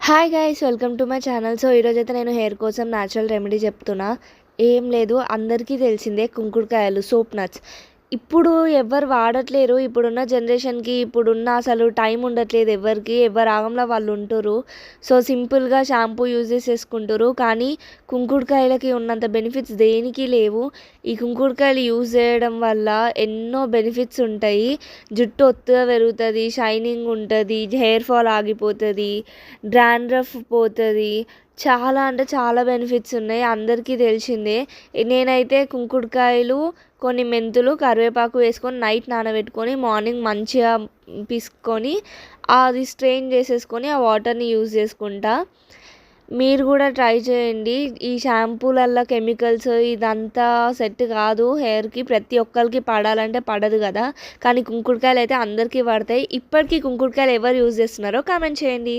Hi guys, welcome to my channel. So ఈరోజైతే నేను hair కోసం న్యాచురల్ రెమెడీ చెప్తున్నా. ఏం లేదు, అందరికీ తెలిసిందే కుంకుడుకాయలు, సోప్ నట్స్. ఇప్పుడు ఎవరు వాడట్లేరు. ఇప్పుడున్న జనరేషన్కి ఇప్పుడున్న అసలు టైం ఉండట్లేదు ఎవరికి. ఎవరు ఆగంలో వాళ్ళు ఉంటురు. సో సింపుల్గా షాంపూ యూజ్ చేసేసుకుంటారు. కానీ కుంకుడుకాయలకి ఉన్నంత బెనిఫిట్స్ దేనికి లేవు. ఈ కుంకుడుకాయలు యూజ్ చేయడం వల్ల ఎన్నో బెనిఫిట్స్ ఉంటాయి. జుట్టు ఒత్తుగా పెరుగుతుంది, షైనింగ్ ఉంటుంది, హెయిర్ ఫాల్ ఆగిపోతుంది, డాండ్రఫ్ పోతుంది. చాలా అంటే చాలా బెనిఫిట్స్ ఉన్నాయి, అందరికీ తెలిసిందే. నేనైతే కుంకుడుకాయలు, కొన్ని మెంతులు, కరివేపాకు వేసుకొని నైట్ నానబెట్టుకొని మార్నింగ్ మంచిగా పిసుకొని అది స్ట్రెయిన్ చేసేసుకొని ఆ వాటర్ని యూజ్ చేసుకుంటా. మీరు కూడా ట్రై చేయండి. ఈ షాంపూలల్లో కెమికల్స్ ఇదంతా సెట్ కాదు హెయిర్కి. ప్రతి ఒక్కరికి పడాలంటే పడదు కదా. కానీ కుంకుడుకాయలు అయితే అందరికీ పడతాయి. ఇప్పటికీ కుంకుడుకాయలు ఎవరు యూజ్ చేస్తున్నారో కామెంట్ చేయండి.